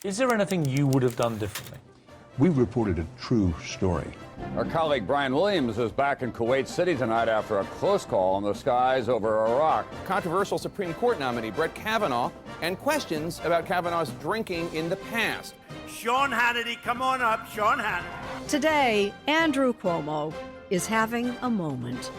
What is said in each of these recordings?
Is there anything you would have done differently? We reported a true story. Our colleague Brian Williams is back in Kuwait City tonight after a close call in the skies over Iraq. Controversial Supreme Court nominee Brett Kavanaugh and questions about Kavanaugh's drinking in the past. Sean Hannity, come on up, Sean Hannity. Today, Andrew Cuomo is having a moment.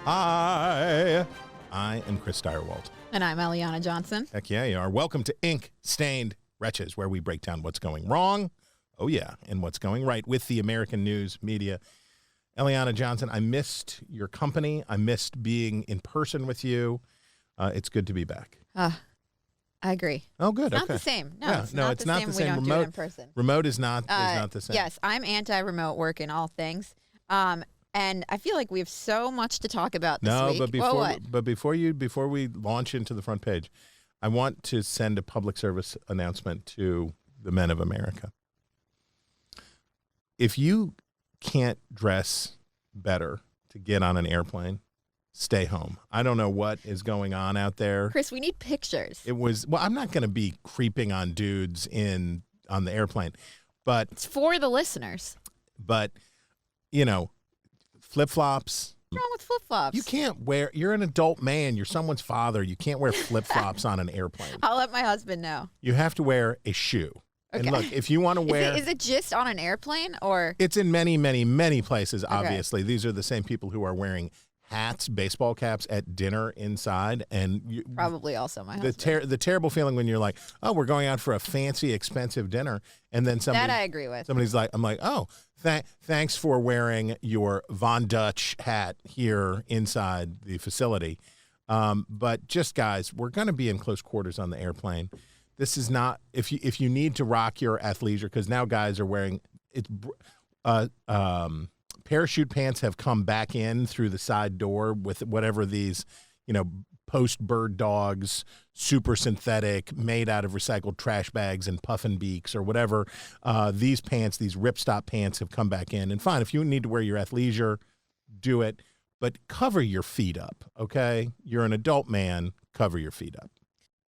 Hi, I am Chris Steyerwalt. And I'm Eliana Johnson. Heck yeah, you are. Welcome to Ink-Stained Wretches, where we break down what's going wrong, oh yeah, and what's going right with the American news media. Eliana Johnson, I missed your company. I missed being in person with you. It's good to be back. I agree. Oh, good. It's not the same. No, yeah, it's no, not it's the not same. the same. We don't do it in person. Remote is not the same. Yes, I'm anti-remote work in all things. And I feel like we have so much to talk about this week. But before we launch into the front page, I want to send a public service announcement to the men of America. If you can't dress better to get on an airplane, stay home. I don't know what is going on out there. Chris, we need pictures. I'm not going to be creeping on dudes on the airplane, but it's for the listeners. But, you know, flip-flops. What's wrong with flip-flops? You can't wear, you're an adult man, you're someone's father, you can't wear flip-flops on an airplane. I'll let my husband know. You have to wear a shoe. Okay. And look, if you want to wear... Is it just on an airplane or... It's in many, many, many places, obviously. Okay. These are the same people who are wearing hats, baseball caps at dinner inside. And probably also my husband. The terrible feeling when you're like, oh, we're going out for a fancy, expensive dinner. And then that I agree with. Somebody's like, I'm like, oh, thanks for wearing your Von Dutch hat here inside the facility. But just, guys, we're going to be in close quarters on the airplane. This is not, if you need to rock your athleisure, because now guys are wearing, parachute pants have come back in through the side door with whatever these, post-bird dogs, super synthetic, made out of recycled trash bags and puffin beaks or whatever. These pants, these ripstop pants have come back in. And fine, if you need to wear your athleisure, do it. But cover your feet up, okay? You're an adult man. Cover your feet up.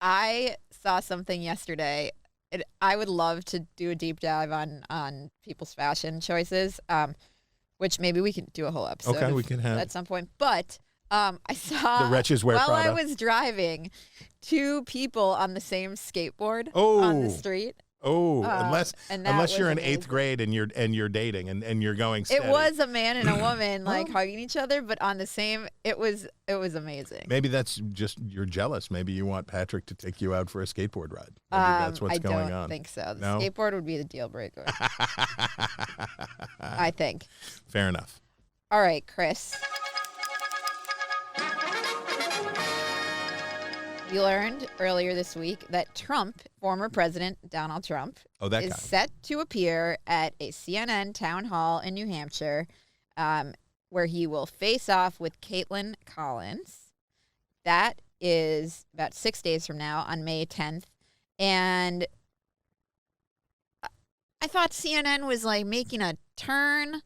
I saw something yesterday. I would love to do a deep dive on people's fashion choices, which maybe we can do a whole episode. Okay, we can have at some point. But I saw the Wretches wear while Prada. I was driving, two people on the same skateboard on the street. Oh, unless you're in amazing. 8th grade and you're dating and you're going steady. It was a man and a woman hugging each other, but on the same. It was amazing. Maybe that's just you're jealous. Maybe you want Patrick to take you out for a skateboard ride. Maybe that's what's going on. I don't think so. The skateboard would be the deal breaker. I think. Fair enough. All right, Chris. We learned earlier this week that former President Donald Trump, is set to appear at a CNN town hall in New Hampshire where he will face off with Caitlin Collins. That is about 6 days from now on May 10th. And I thought CNN was like making a turn.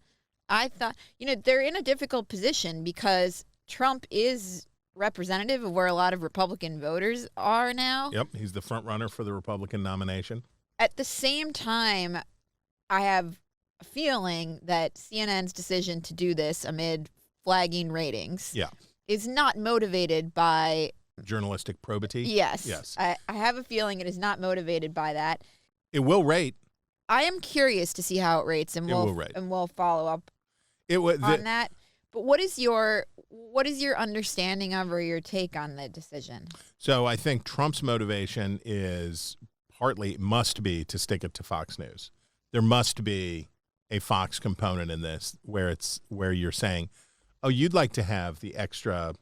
I thought, they're in a difficult position because Trump is representative of where a lot of Republican voters are now. Yep, he's the front runner for the Republican nomination. At the same time, I have a feeling that CNN's decision to do this amid flagging ratings is not motivated by journalistic probity. Yes. I have a feeling it is not motivated by that. It will rate. I am curious to see how it rates, and we'll follow up on that. But what is your understanding of or your take on the decision? So I think Trump's motivation must be to stick it to Fox News. There must be a Fox component in this where you're saying, oh, you'd like to have the extra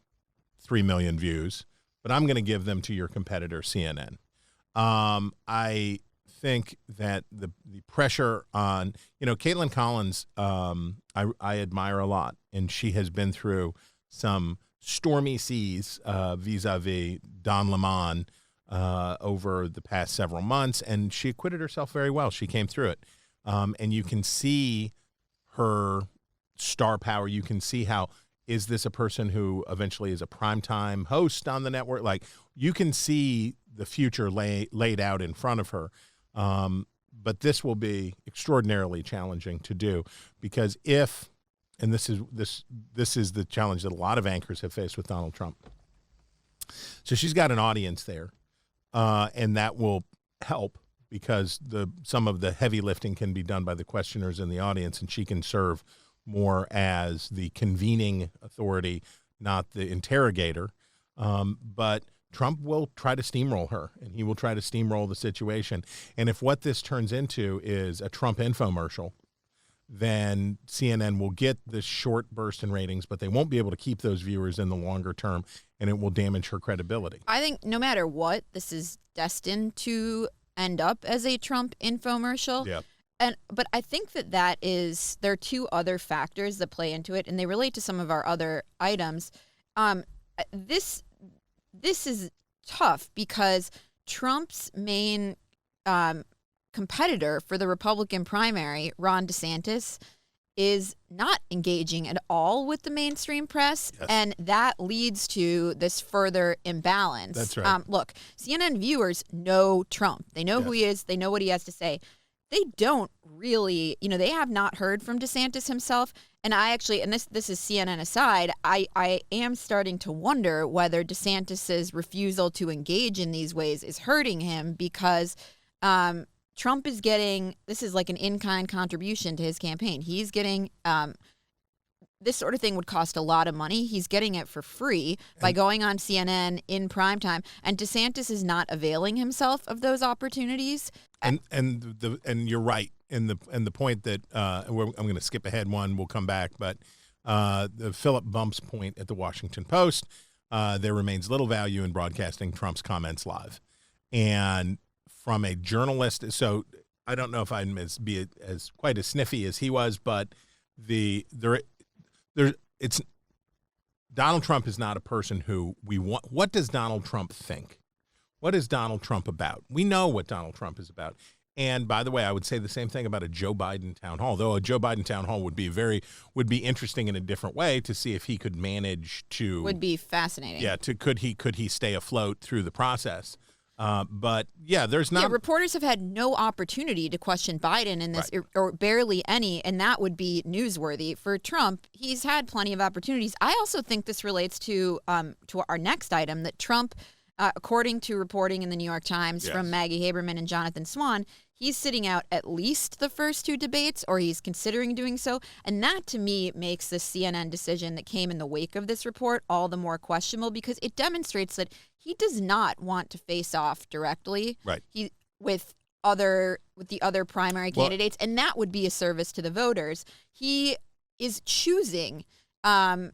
3 million views, but I'm going to give them to your competitor, CNN. I think that the pressure on, Caitlin Collins, I admire a lot, and she has been through some stormy seas vis-a-vis Don Lemon over the past several months, and she acquitted herself very well. She came through it. And you can see her star power. You can see how, is this a person who eventually is a primetime host on the network? Like, you can see the future laid out in front of her. But this will be extraordinarily challenging to do, because and this is the challenge that a lot of anchors have faced with Donald Trump. So she's got an audience there, and that will help, because some of the heavy lifting can be done by the questioners in the audience, and she can serve more as the convening authority, not the interrogator. But Trump will try to steamroll her, and he will try to steamroll the situation. And if what this turns into is a Trump infomercial, then CNN will get this short burst in ratings, but they won't be able to keep those viewers in the longer term, and it will damage her credibility. I think no matter what, this is destined to end up as a Trump infomercial. Yeah. But I think there are two other factors that play into it, and they relate to some of our other items. This is tough because Trump's main competitor for the Republican primary, Ron DeSantis, is not engaging at all with the mainstream press, yes. And that leads to this further imbalance. That's right. Look, CNN viewers know Trump. They know who he is. They know what he has to say. They don't really, they have not heard from DeSantis himself. And I actually, and this is CNN aside, I am starting to wonder whether DeSantis's refusal to engage in these ways is hurting him, because Trump is getting, this is like an in-kind contribution to his campaign. He's getting, this sort of thing would cost a lot of money. He's getting it for free by going on CNN in primetime. And DeSantis is not availing himself of those opportunities. And you're right in the point that I'm going to skip ahead one. We'll come back, but the Philip Bump's point at the Washington Post, there remains little value in broadcasting Trump's comments live, and from a journalist. So I don't know if I'm be as quite as sniffy as he was, but it's Donald Trump is not a person who we want. What does Donald Trump think? What is Donald Trump about? We know what Donald Trump is about. And by the way, I would say the same thing about a Joe Biden town hall, though a Joe Biden town hall would be interesting in a different way to see if he could manage to. Would be fascinating. Yeah. Could he stay afloat through the process? But yeah, there's not. Yeah, reporters have had no opportunity to question Biden in this, Right. or barely any, and that would be newsworthy. For Trump, he's had plenty of opportunities. I also think this relates to our next item, that Trump, according to reporting in the New York Times from Maggie Haberman and Jonathan Swan, he's sitting out at least the first two debates, or he's considering doing so. And that, to me, makes the CNN decision that came in the wake of this report all the more questionable, because it demonstrates that he does not want to face off directly with the other primary candidates, and that would be a service to the voters. He is choosing fora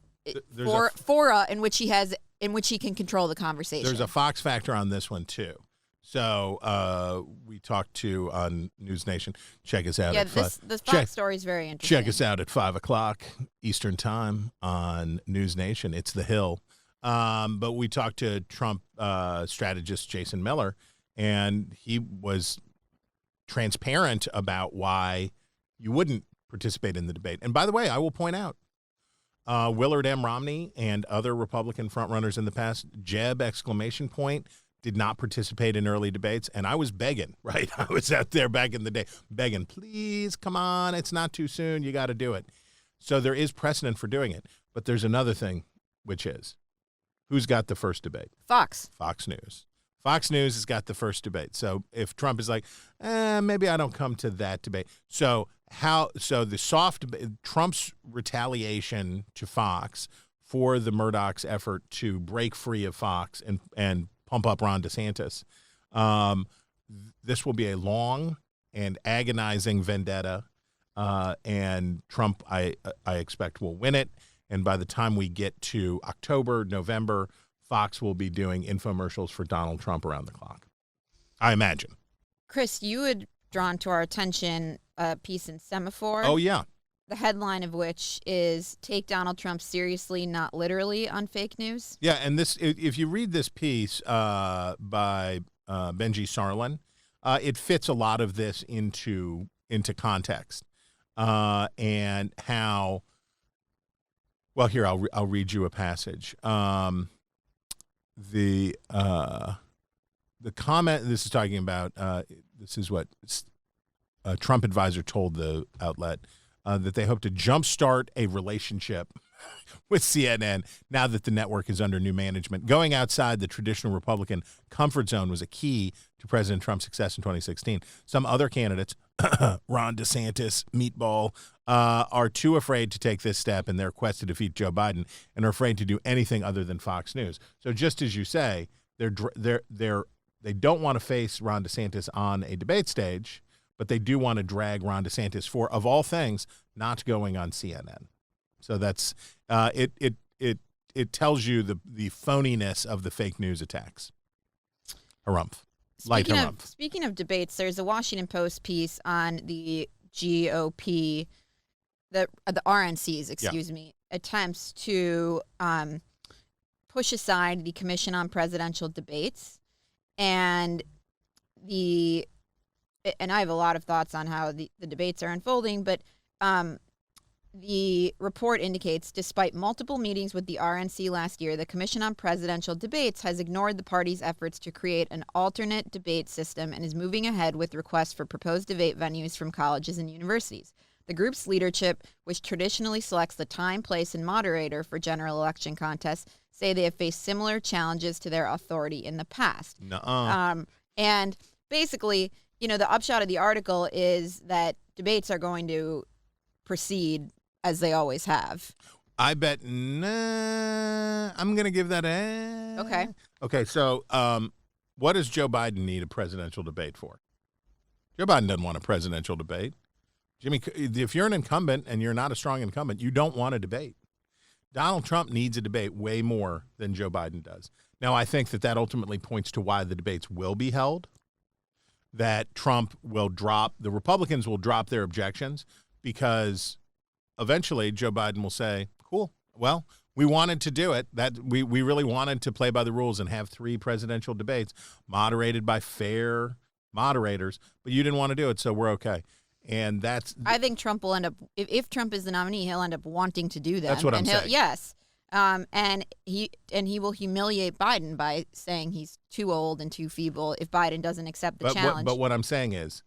in which he can control the conversation. There's a Fox factor on this one too. So we talked to on News Nation. Check us out. The Fox story is very interesting. Check us out at 5:00 Eastern Time on News Nation. It's The Hill. But we talked to Trump strategist Jason Miller, and he was transparent about why you wouldn't participate in the debate. And by the way, I will point out, Willard M. Romney and other Republican frontrunners in the past, Jeb ! Did not participate in early debates. And I was begging, right? I was out there back in the day begging, please, come on, it's not too soon. You got to do it. So there is precedent for doing it. But there's another thing, which is, who's got the first debate? Fox News. Fox News has got the first debate. So if Trump is like, maybe I don't come to that debate. So Trump's retaliation to Fox for the Murdoch's effort to break free of Fox and pump up Ron DeSantis. This will be a long and agonizing vendetta, and Trump, I expect, will win it. And by the time we get to October, November, Fox will be doing infomercials for Donald Trump around the clock, I imagine. Chris, you had drawn to our attention a piece in Semafor. Oh, yeah. The headline of which is "Take Donald Trump Seriously, Not Literally" on fake news. Yeah, and this, if you read this piece by Benji Sarlin, it fits a lot of this into context, and how. Well, here I'll read you a passage. comment. This is talking about. This is what a Trump advisor told the outlet that they hope to jumpstart a relationship with CNN now that the network is under new management. Going outside the traditional Republican comfort zone was a key to President Trump's success in 2016. Some other candidates, Ron DeSantis, Meatball, are too afraid to take this step in their quest to defeat Joe Biden and are afraid to do anything other than Fox News. So just as you say, they don't want to face Ron DeSantis on a debate stage, but they do want to drag Ron DeSantis for, of all things, not going on CNN. So that's it tells you the phoniness of the fake news attacks. Harumph. Speaking of debates, there's a Washington Post piece on the G.O.P, the RNC's, attempts to push aside the Commission on Presidential Debates, and I have a lot of thoughts on how the debates are unfolding, but the report indicates, despite multiple meetings with the RNC last year, the Commission on Presidential Debates has ignored the party's efforts to create an alternate debate system and is moving ahead with requests for proposed debate venues from colleges and universities. The group's leadership, which traditionally selects the time, place, and moderator for general election contests, say they have faced similar challenges to their authority in the past. And basically, the upshot of the article is that debates are going to proceed as they always have. I bet I'm going to give that a... Okay. Okay, so what does Joe Biden need a presidential debate for? Joe Biden doesn't want a presidential debate. Jimmy, if you're an incumbent and you're not a strong incumbent, you don't want a debate. Donald Trump needs a debate way more than Joe Biden does. Now, I think that ultimately points to why the debates will be held, that Trump will drop, the Republicans will drop their objections, because eventually Joe Biden will say, cool, well, we wanted to do it. That we really wanted to play by the rules and have 3 presidential debates moderated by fair moderators, but you didn't want to do it, so we're okay. And I think Trump will end up, if Trump is the nominee, he'll end up wanting to do that. That's what I'm saying. Yes. And he will humiliate Biden by saying he's too old and too feeble if Biden doesn't accept the challenge. But what I'm saying is,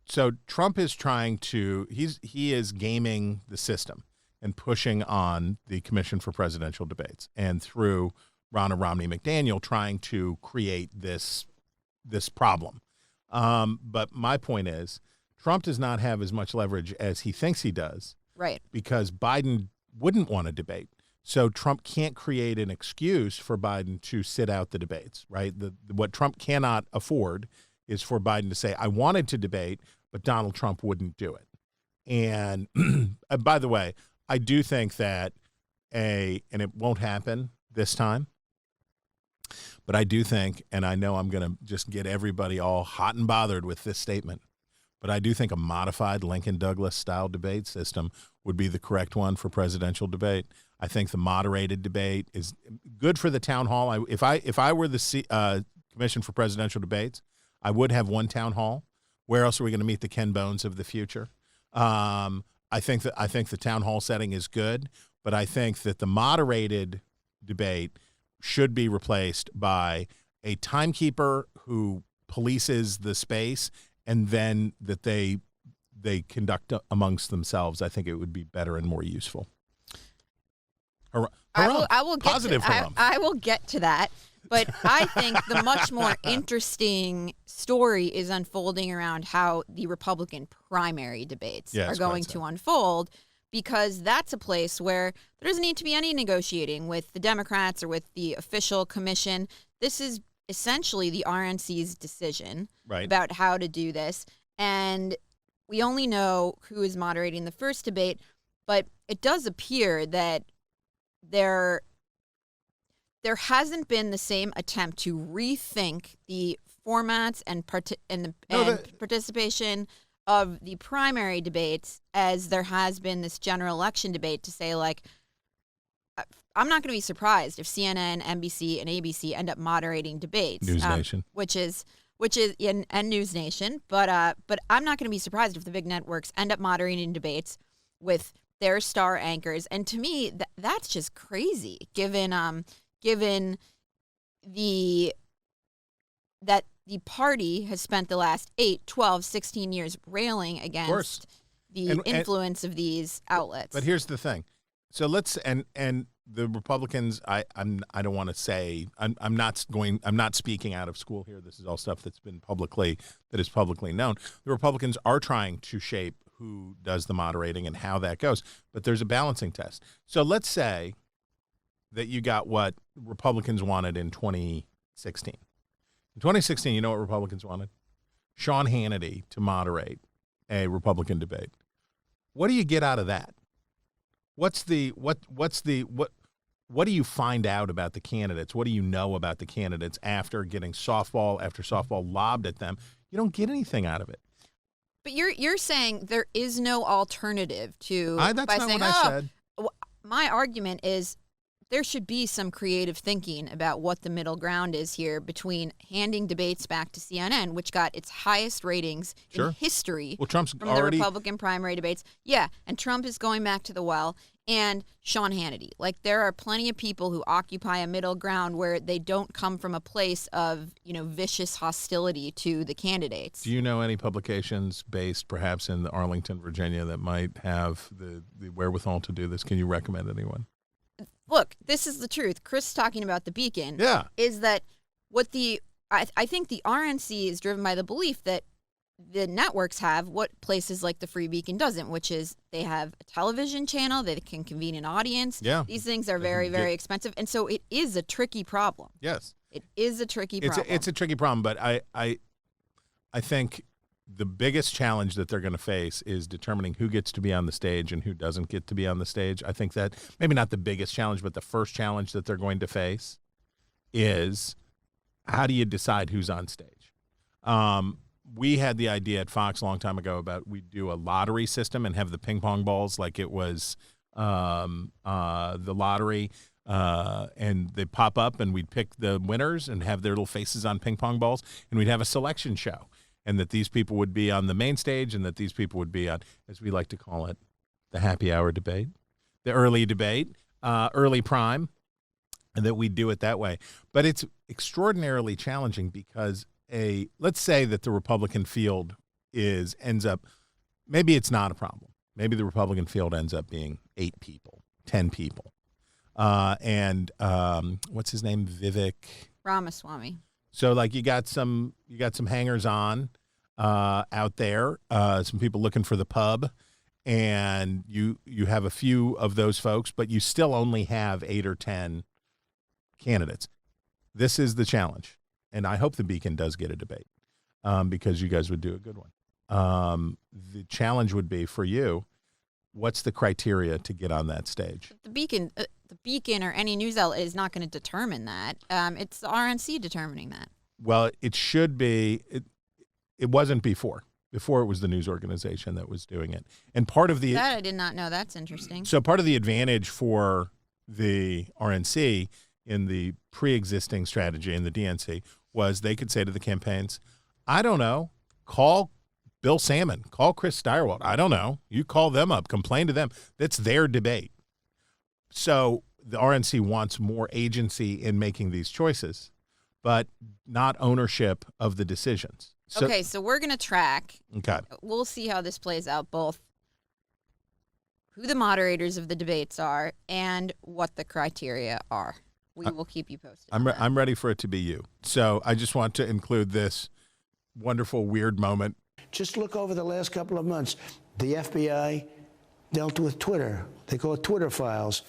so Trump is trying to, he is gaming the system and pushing on the Commission for Presidential Debates, and through Ronna Romney McDaniel trying to create this problem. But my point is, Trump does not have as much leverage as he thinks he does. Right. Because Biden wouldn't want to debate. So Trump can't create an excuse for Biden to sit out the debates, right? What Trump cannot afford is for Biden to say, I wanted to debate, but Donald Trump wouldn't do it. And by the way, I do think that and it won't happen this time, but I do think, and I know I'm going to just get everybody all hot and bothered with this statement, but I do think a modified Lincoln-Douglas style debate system would be the correct one for presidential debate. I think the moderated debate is good for the town hall. If I were the Commission for Presidential Debates, I would have one town hall. Where else are we going to meet the Ken Bones of the future? I think the town hall setting is good, but I think that the moderated debate should be replaced by a timekeeper who polices the space, and then that they conduct amongst themselves. I think it would be better and more useful. I will get positive. I will get to that, but I think the much more interesting story is unfolding around how the Republican primary debates are going to unfold, because that's a place where there doesn't need to be any negotiating with the Democrats or with the official commission. This is essentially the RNC's decision about how to do this. And we only know who is moderating the first debate, but it does appear that there hasn't been the same attempt to rethink the formats and participation of the primary debates as there has been this general election debate, to say, like, I'm not going to be surprised if CNN, NBC, and ABC end up moderating debates. News Nation. Which is and News Nation, but I'm not going to be surprised if the big networks end up moderating debates with their star anchors. And to me, that's just crazy, given given that the party has spent the last 8, 12, 16 years railing against the influence of these outlets. But here's the thing. So let's and the Republicans, I don't want to say I'm not speaking out of school here. This is all stuff that is publicly known. The Republicans are trying to shape who does the moderating and how that goes, but there's a balancing test. So let's say that you got what Republicans wanted in 2016. In 2016, you know what Republicans wanted? Sean Hannity to moderate a Republican debate. What do you get out of that? What do you find out about the candidates? What do you know about the candidates after getting softball after softball lobbed at them? You don't get anything out of it. But you're saying there is no alternative to that's by not saying, what I said. My argument is there should be some creative thinking about what the middle ground is here between handing debates back to CNN, which got its highest ratings in history Trump's from the Republican primary debates. Yeah, and Trump is going back to the well. And Sean Hannity. Like, there are plenty of people who occupy a middle ground where they don't come from a place of, vicious hostility to the candidates. Do you know any publications based perhaps in Arlington, Virginia that might have the wherewithal to do this? Can you recommend anyone? Look, this is the truth. Chris talking about the Beacon is that I think the RNC is driven by the belief that the networks have what places like the Free Beacon doesn't, which is they have a television channel, they can convene an audience. Yeah. These things are very, very expensive. And so it is a tricky problem. Yes. It is a tricky problem. It's a tricky problem, but I think the biggest challenge that they're going to face is determining who gets to be on the stage and who doesn't get to be on the stage. I think that maybe not the biggest challenge, but the first challenge that they're going to face is how do you decide who's on stage? We had the idea at Fox a long time ago about we'd do a lottery system and have the ping pong balls like it was the lottery, and they pop up and we'd pick the winners and have their little faces on ping pong balls, and we'd have a selection show, and that these people would be on the main stage and that these people would be on, as we like to call it, the happy hour debate, the early debate, early prime, and that we'd do it that way. But it's extraordinarily challenging because let's say that the Republican field ends up, maybe it's not a problem. Maybe the Republican field ends up being 8 people, 10 people. And what's his name? Vivek Ramaswamy. So like you got some hangers on out there, some people looking for the pub, and you have a few of those folks, but you still only have 8 or 10 candidates. This is the challenge. And I hope the Beacon does get a debate because you guys would do a good one. The challenge would be for you, what's the criteria to get on that stage? The Beacon or any news outlet is not going to determine that. It's the RNC determining that. Well, it should be. It wasn't before. Before it was the news organization that was doing it. And part of that I did not know. That's interesting. So part of the advantage for the RNC in the pre-existing strategy in the DNC was they could say to the campaigns, I don't know, call Bill Salmon, call Chris Steyerwalt. I don't know. You call them up, complain to them. That's their debate. So the RNC wants more agency in making these choices, but not ownership of the decisions. So we're going to track. Okay. We'll see how this plays out, both who the moderators of the debates are and what the criteria are. We will keep you posted. I'm ready for it to be you. So I just want to include this wonderful, weird moment. Just look over the last couple of months. The FBI dealt with Twitter. They call it Twitter files.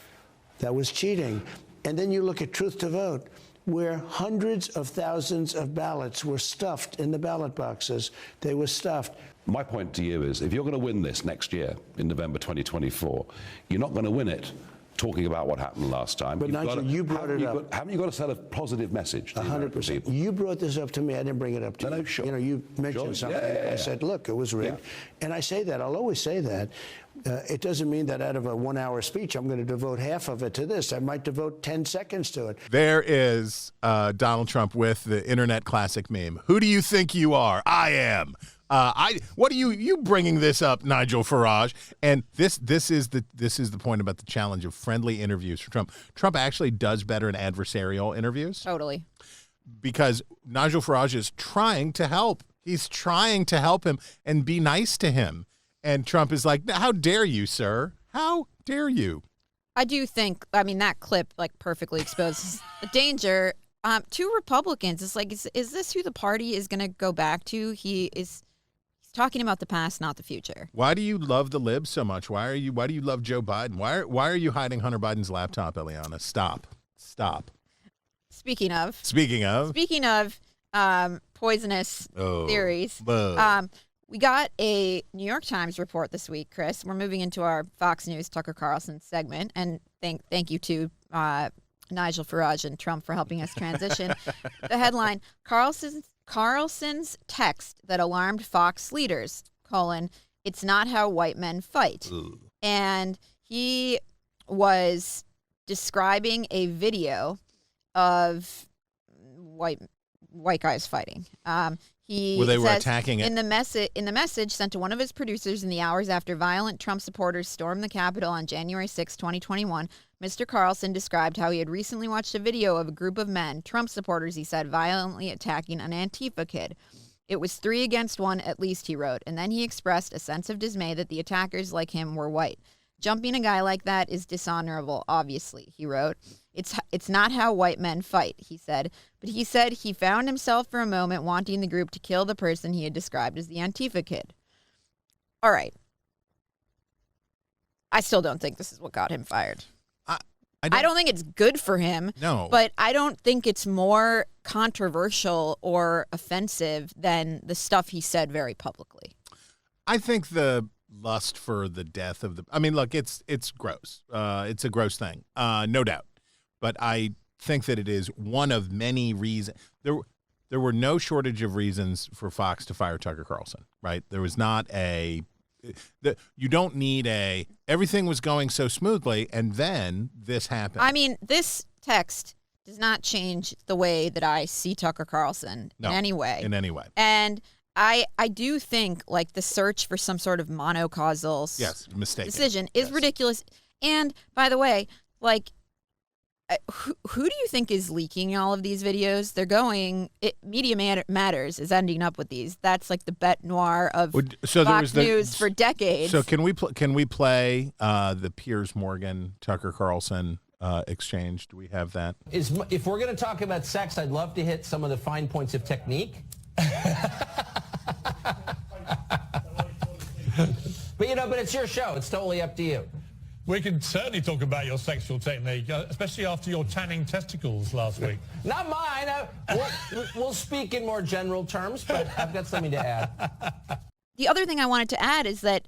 That was cheating. And then you look at Truth to Vote, where hundreds of thousands of ballots were stuffed in the ballot boxes. They were stuffed. My point to you is, if you're going to win this next year, in November 2024, you're not going to win it talking about what happened last time. But Nigel, you brought it up. Haven't you got to send a positive message to 100%. You brought this up to me. I didn't bring it up to you. No, sure. You know, you mentioned something. I said, look, it was rigged. And I say that. I'll always say that. It doesn't mean that out of a 1-hour speech, I'm going to devote half of it to this. I might devote 10 seconds to it. There is Donald Trump with the internet classic meme. Who do you think you are? I am What are you bringing this up, Nigel Farage? And this is the point about the challenge of friendly interviews for Trump. Trump actually does better in adversarial interviews. Totally. Because Nigel Farage is trying to help. He's trying to help him and be nice to him. And Trump is like, how dare you, sir? How dare you? I do think, that clip perfectly exposes the danger. To Republicans, it's like, is this who the party is going to go back to? He's talking about the past, not the future. Why do you love the libs so much? Why do you love Joe Biden? Why are you hiding Hunter Biden's laptop, Eliana? Stop. Speaking of poisonous theories, we got a New York Times report this week, Chris. We're moving into our Fox News Tucker Carlson segment, and thank you to Nigel Farage and Trump for helping us transition. The headline: Carlson's text that alarmed Fox leaders: it's not how white men fight. Ooh. And he was describing a video of white guys fighting. He were says, attacking it? In the message sent to one of his producers in the hours after violent Trump supporters stormed the Capitol on January 6, 2021, Mr. Carlson described how he had recently watched a video of a group of men, Trump supporters, he said, violently attacking an Antifa kid. It was 3 against 1 at least, he wrote, and then he expressed a sense of dismay that the attackers, like him, were white. Jumping a guy like that is dishonorable, obviously, he wrote. It's not how white men fight, he said. But he said he found himself for a moment wanting the group to kill the person he had described as the Antifa kid. All right. I still don't think this is what got him fired. I don't think it's good for him. No. But I don't think it's more controversial or offensive than the stuff he said very publicly. I think the lust for the death of look, it's gross. It's a gross thing, no doubt. But I think that it is one of many reasons. There were no shortage of reasons for Fox to fire Tucker Carlson, right? There was not you don't need everything was going so smoothly, and then this happened. This text does not change the way that I see Tucker Carlson in any way. And I do think the search for some sort of monocausal decision is ridiculous. And by the way, who do you think is leaking all of these videos? They're going. Media Matters is ending up with these. That's the bête noire of Fox News for decades. So can we play the Piers Morgan Tucker Carlson exchange? Do we have that? If we're going to talk about sex, I'd love to hit some of the fine points of technique. But it's your show. It's totally up to you. We can certainly talk about your sexual technique, especially after your tanning testicles last week. Not mine. We'll speak in more general terms, but I've got something to add. The other thing I wanted to add is that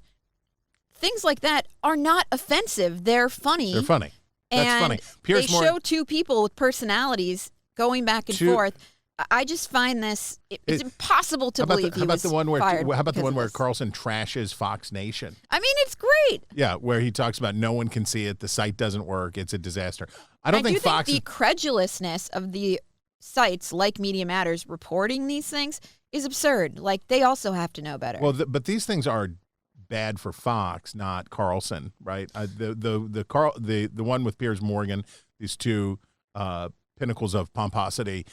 things like that are not offensive. They're funny. That's funny. They show two people with personalities going back and forth. I just find it's impossible to believe he was fired. How about the one where Carlson trashes Fox Nation? It's great. Yeah, where he talks about no one can see it, the site doesn't work, it's a disaster. I do think the credulousness of the sites like Media Matters reporting these things is absurd. They also have to know better. Well, but these things are bad for Fox, not Carlson, right? The one with Piers Morgan, these two pinnacles of pomposity,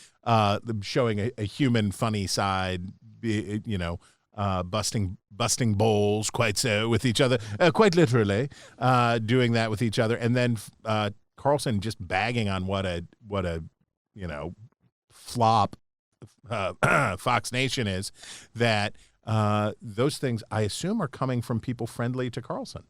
showing a human funny side, busting bowls quite so with each other, quite literally, doing that with each other, and then Carlson just bagging on what a flop Fox Nation is. That those things I assume are coming from people friendly to Carlson.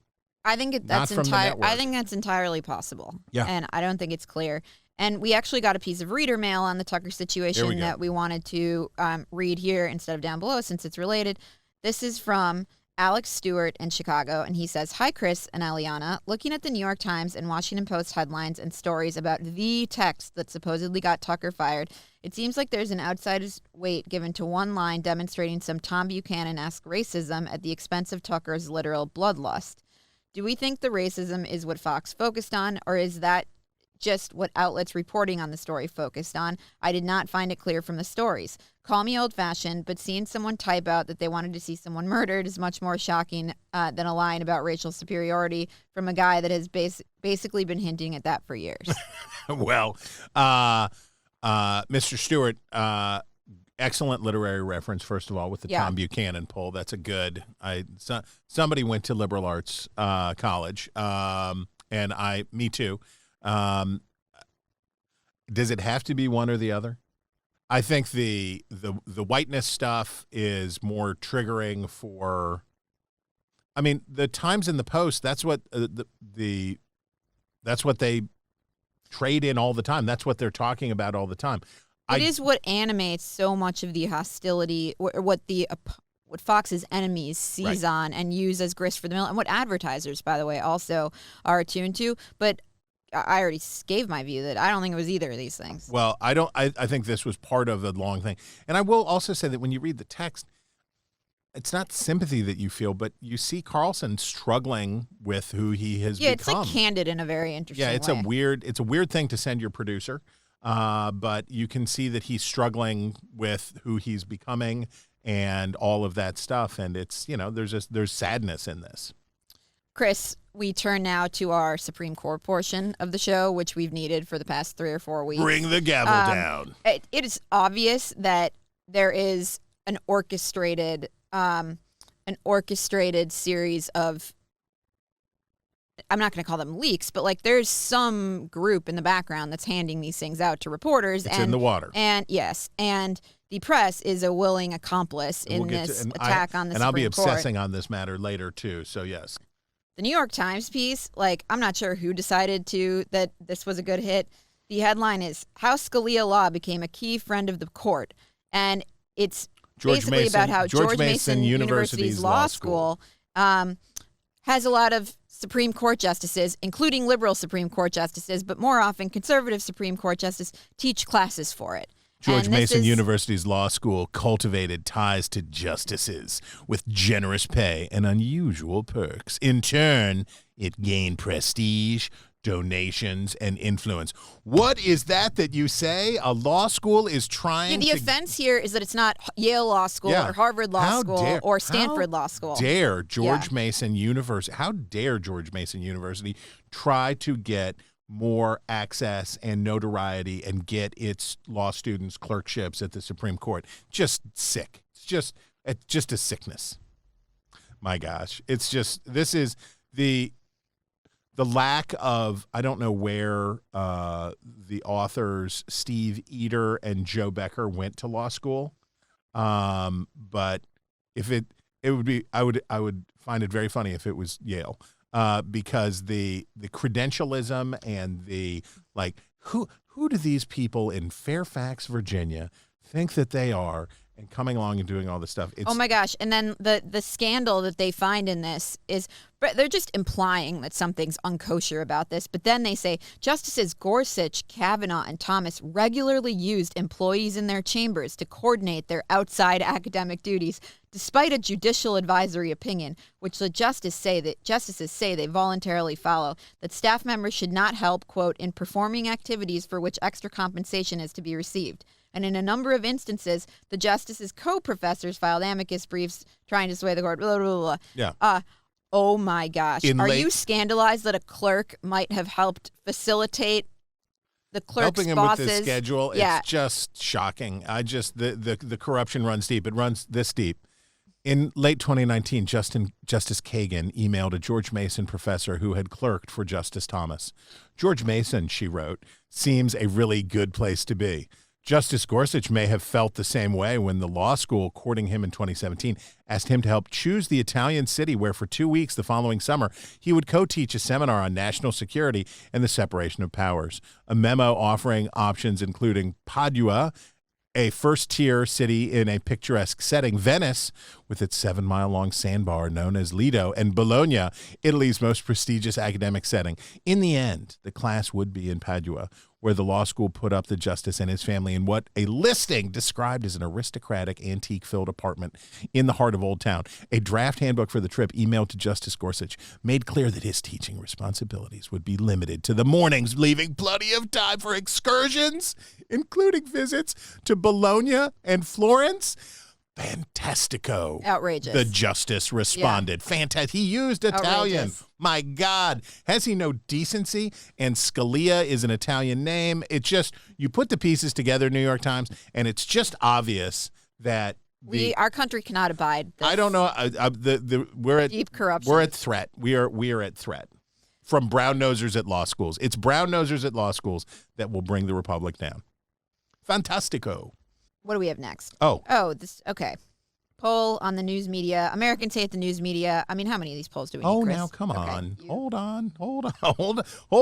I think that's entirely possible. Yeah, and I don't think it's clear. And we actually got a piece of reader mail on the Tucker situation that we wanted to read here instead of down below since it's related. This is from Alex Stewart in Chicago, and he says, "Hi, Chris and Eliana. Looking at the New York Times and Washington Post headlines and stories about the text that supposedly got Tucker fired, it seems like there's an outsider's weight given to one line demonstrating some Tom Buchanan-esque racism at the expense of Tucker's literal bloodlust. Do we think the racism is what Fox focused on, or is that just what outlets reporting on the story focused on. I did not find it clear from the stories. Call me old-fashioned, but seeing someone type out that they wanted to see someone murdered is much more shocking than a line about racial superiority from a guy that has basically been hinting at that for years. Well, Mr. Stewart, excellent literary reference, first of all, with the Tom Buchanan poll. That's a good. Somebody went to liberal arts college, and me too. Does it have to be one or the other? I think the whiteness stuff is more triggering for. I mean, the Times and the Post. That's what that's what they trade in all the time. That's what they're talking about all the time. It is what animates so much of the hostility, or what Fox's enemies seize on and use as grist for the mill, and what advertisers, by the way, also are attuned to. But I already gave my view that I don't think it was either of these things. Well, I don't. I think this was part of a long thing. And I will also say that when you read the text, it's not sympathy that you feel, but you see Carlson struggling with who he has become. Yeah, it's like candid in a very interesting way. Yeah, it's a weird thing to send your producer. But you can see that he's struggling with who he's becoming and all of that stuff. And it's, there's sadness in this. Chris, we turn now to our Supreme Court portion of the show, which we've needed for the past 3 or 4 weeks. Bring the gavel down. It is obvious that there is an orchestrated series of, I'm not going to call them leaks, but there's some group in the background that's handing these things out to reporters. It's in the water. And yes, and the press is a willing accomplice in this attack on the Supreme Court. And I'll be obsessing on this matter later too. So yes, the New York Times piece, I'm not sure who decided that this was a good hit. The headline is "How Scalia Law Became a Key Friend of the Court," and it's basically about how George Mason University's law school has a lot of Supreme Court justices, including liberal Supreme Court justices, but more often conservative Supreme Court justices, teach classes for it. George Mason University's law school cultivated ties to justices with generous pay and unusual perks. In turn, it gained prestige, donations, and influence. What is that you say? A law school is trying the offense here is that it's not Yale Law School or Harvard Law School or Stanford Law School. How dare George Mason University try to get more access and notoriety and get its law students clerkships at the Supreme Court? Just sick. It's just a sickness. My gosh. It's just, this is the lack of, I don't know where the authors Steve Eder and Joe Becker went to law school, but if it would be, I would find it very funny if it was Yale, because the credentialism and the who do these people in Fairfax, Virginia think that they are? And coming along and doing all this stuff. Oh my gosh. And then the scandal that they find in this is, they're just implying that something's unkosher about this. But then they say Justices Gorsuch, Kavanaugh, and Thomas regularly used employees in their chambers to coordinate their outside academic duties, despite a judicial advisory opinion, which the justices say they voluntarily follow, that staff members should not help, quote, in performing activities for which extra compensation is to be received. And in a number of instances, the justices' co-professors filed amicus briefs trying to sway the court. Blah, blah, blah, blah. Yeah. Oh, my gosh. Are you scandalized that a clerk might have helped facilitate the clerk's helping him bosses? With the schedule? Yeah. It's just shocking. The corruption runs deep. It runs this deep. In late 2019, Justice Kagan emailed a George Mason professor who had clerked for Justice Thomas. George Mason, she wrote, seems a really good place to be. Justice Gorsuch may have felt the same way when the law school courting him in 2017 asked him to help choose the Italian city where for 2 weeks the following summer he would co-teach a seminar on national security and the separation of powers. A memo offering options including Padua, a first-tier city in a picturesque setting, Venice, with its 7-mile-long sandbar known as Lido, and Bologna, Italy's most prestigious academic setting. In the end, the class would be in Padua, where the law school put up the justice and his family in what a listing described as an aristocratic, antique-filled apartment in the heart of Old Town. A draft handbook for the trip emailed to Justice Gorsuch made clear that his teaching responsibilities would be limited to the mornings, leaving plenty of time for excursions, including visits to Bologna and Florence. Fantastico. Outrageous. The justice responded. Yeah. Fantastic. He used Italian. Outrageous. My God. Has he no decency? And Scalia is an Italian name. It's just, you put the pieces together, New York Times, and it's just obvious that our country cannot abide this. I don't know. We're at deep corruption. We're at threat. We are at threat from brown nosers at law schools. It's brown nosers at law schools that will bring the republic down. Fantastico. What do we have next? Okay. Poll on the news media. Americans say at the news media. I mean, how many of these polls do we need, Chris? Now come on. Hold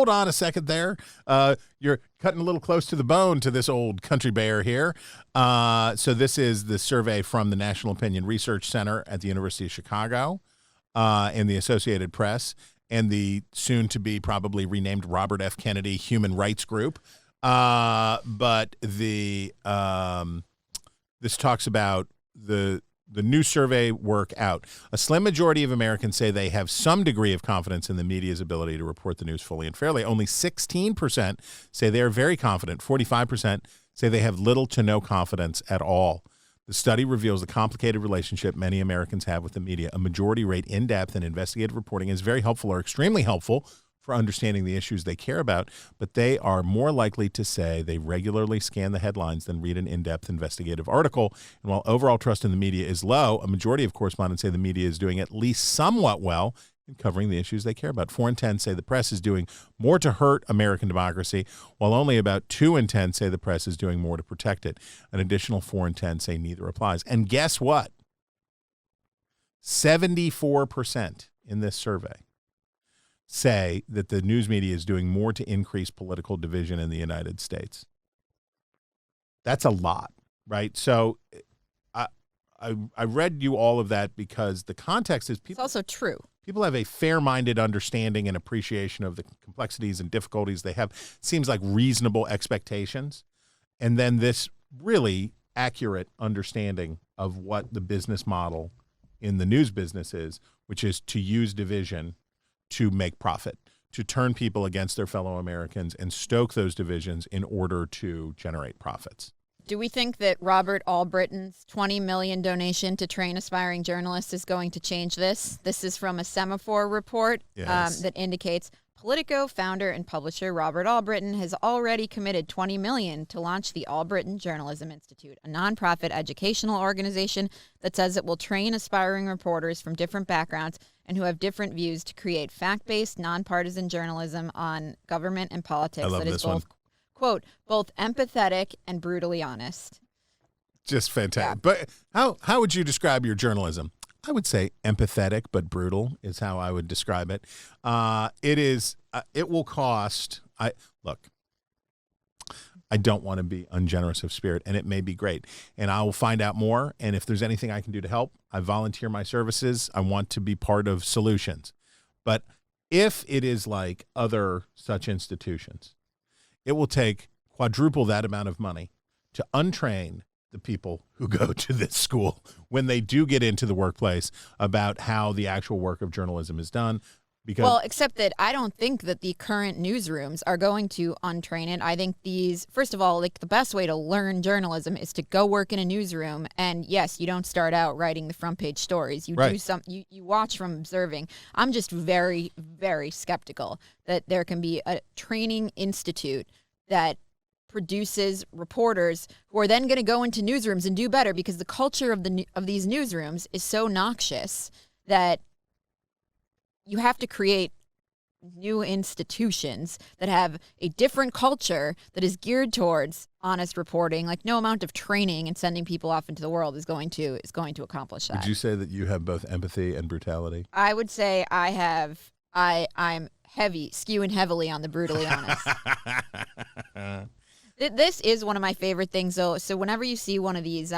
on a second there. You're cutting a little close to the bone to this old country bear here. So this is the survey from the National Opinion Research Center at the University of Chicago and the Associated Press and the soon-to-be probably renamed Robert F. Kennedy Human Rights Group. But this talks about the new survey work out. A slim majority of Americans say they have some degree of confidence in the media's ability to report the news fully and fairly. Only 16% say they are very confident. 45% say they have little to no confidence at all. The study reveals the complicated relationship many Americans have with the media. A majority rate in-depth and investigative reporting is very helpful or extremely helpful for understanding the issues they care about, but they are more likely to say they regularly scan the headlines than read an in-depth investigative article. And while overall trust in the media is low, a majority of correspondents say the media is doing at least somewhat well in covering the issues they care about. 4 in 10 say the press is doing more to hurt American democracy, while only about 2 in 10 say the press is doing more to protect it. An additional 4 in 10 say neither applies. And guess what? 74% in this survey say that the news media is doing more to increase political division in the United States. That's a lot, right? So I read you all of that because the context is it's also true. People have a fair-minded understanding and appreciation of the complexities and difficulties they have. Seems like reasonable expectations. And then this really accurate understanding of what the business model in the news business is, which is to use division to make profit, to turn people against their fellow Americans and stoke those divisions in order to generate profits. Do we think that Robert Albritton's $20 million donation to train aspiring journalists is going to change this? This is from a Semafor report that indicates Politico founder and publisher Robert Albritton has already committed $20 million to launch the Albritton Journalism Institute, a nonprofit educational organization that says it will train aspiring reporters from different backgrounds and who have different views to create fact-based, nonpartisan journalism on government and politics that is both, quote, both empathetic and brutally honest. Just fantastic. Yeah. But how would you describe your journalism? I would say empathetic but brutal is how I would describe it. It will cost. Look, I don't want to be ungenerous of spirit, and it may be great. And I will find out more. And if there's anything I can do to help, I volunteer my services. I want to be part of solutions. But if it is like other such institutions, it will take quadruple that amount of money to untrain the people who go to this school when they do get into the workplace about how the actual work of journalism is done. Well, except that I don't think that the current newsrooms are going to untrain it. I think first of all, like the best way to learn journalism is to go work in a newsroom. And yes, you don't start out writing the front page stories. You do you watch from observing. I'm just very, very skeptical that there can be a training institute that produces reporters who are then going to go into newsrooms and do better, because the culture of these newsrooms is so noxious that you have to create new institutions that have a different culture that is geared towards honest reporting. Like no amount of training and sending people off into the world is going to accomplish that. Would you say that you have both empathy and brutality? I would say I'm skewing heavily on the brutally honest. This is one of my favorite things, though. So whenever you see one of these,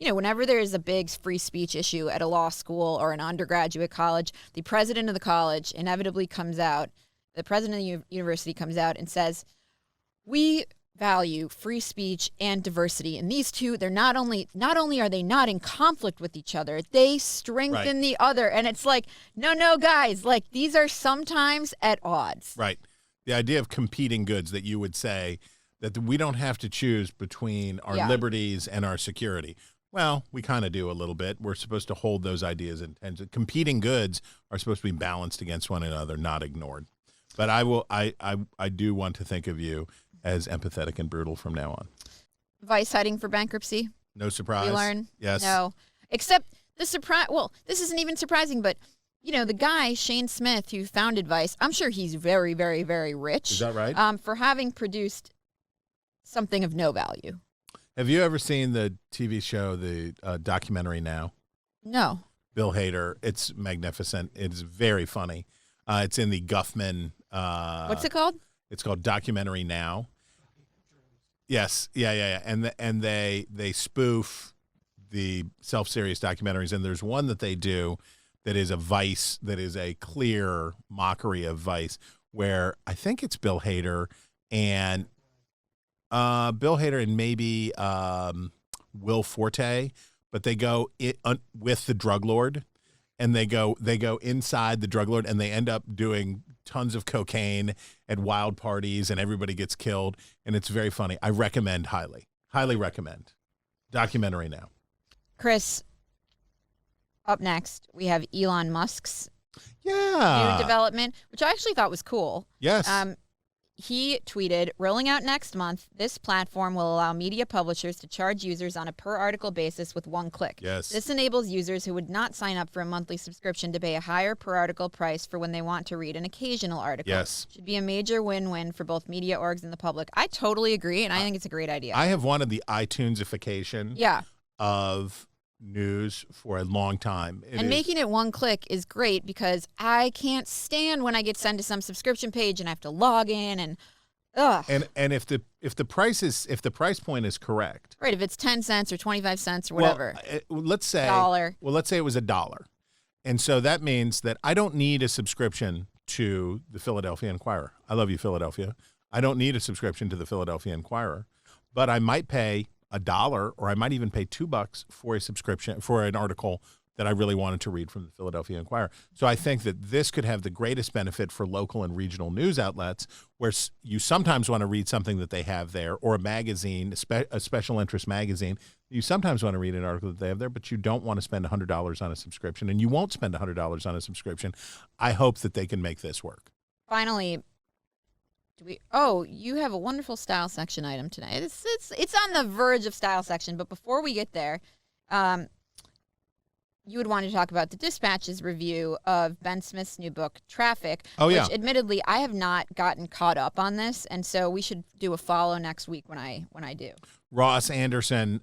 whenever there is a big free speech issue at a law school or an undergraduate college, the president of the college inevitably comes out, the president of the university comes out and says, we value free speech and diversity, and these two, they're not only are they not in conflict with each other, they strengthen the other. And it's like, no, guys, like these are sometimes at odds. Right. The idea of competing goods, that you would say that we don't have to choose between our liberties and our security. Well, we kind of do a little bit. We're supposed to hold those ideas in tension. Competing goods are supposed to be balanced against one another, not ignored. But I do want to think of you as empathetic and brutal from now on. Vice heading for bankruptcy. No surprise. We learn. Yes. No. Except the surprise. Well, this isn't even surprising, but the guy Shane Smith who founded Vice, I'm sure he's very, very, very rich. Is that right? For having produced something of no value. Have you ever seen the TV show, the documentary Now? No. Bill Hader. It's magnificent. It's very funny. It's in the Guffman. What's it called? It's called Documentary Now. Yes. Yeah. And they spoof the self-serious documentaries. And there's one that they do that is a Vice, that is a clear mockery of Vice, where I think it's Bill Hader and maybe Will Forte, but they go with the drug lord, and they go inside the drug lord, and they end up doing tons of cocaine at wild parties, and everybody gets killed, and it's very funny. I recommend highly recommend. Documentary Now. Chris, up next we have Elon Musk's new development, which I actually thought was cool. Yes. He tweeted, rolling out next month, this platform will allow media publishers to charge users on a per-article basis with one click. Yes. This enables users who would not sign up for a monthly subscription to pay a higher per-article price for when they want to read an occasional article. Yes. Should be a major win-win for both media orgs and the public. I totally agree, and I think it's a great idea. I have wanted the iTunesification of news for a long time. Making it one click is great, because I can't stand when I get sent to some subscription page and I have to log in and And if the price point is correct, right, if it's 10 cents or 25 cents or whatever, let's say $1. Well, let's say it was $1, and so that means that I don't need a subscription to the Philadelphia Inquirer. I love you, Philadelphia. I don't need a subscription to the Philadelphia Inquirer, but I might pay $1, or I might even pay $2 for a subscription for an article that I really wanted to read from the Philadelphia Inquirer. So I think that this could have the greatest benefit for local and regional news outlets, where you sometimes want to read something that they have there, or a magazine, a special interest magazine. You sometimes want to read an article that they have there, but you don't want to spend $100 on a subscription, and you won't spend $100 on a subscription. I hope that they can make this work. Finally, you have a wonderful style section item tonight. It's on the verge of style section, but before we get there, you would want to talk about the Dispatch's review of Ben Smith's new book, Traffic. Which, admittedly, I have not gotten caught up on this, and so we should do a follow next week when I do. Ross Anderson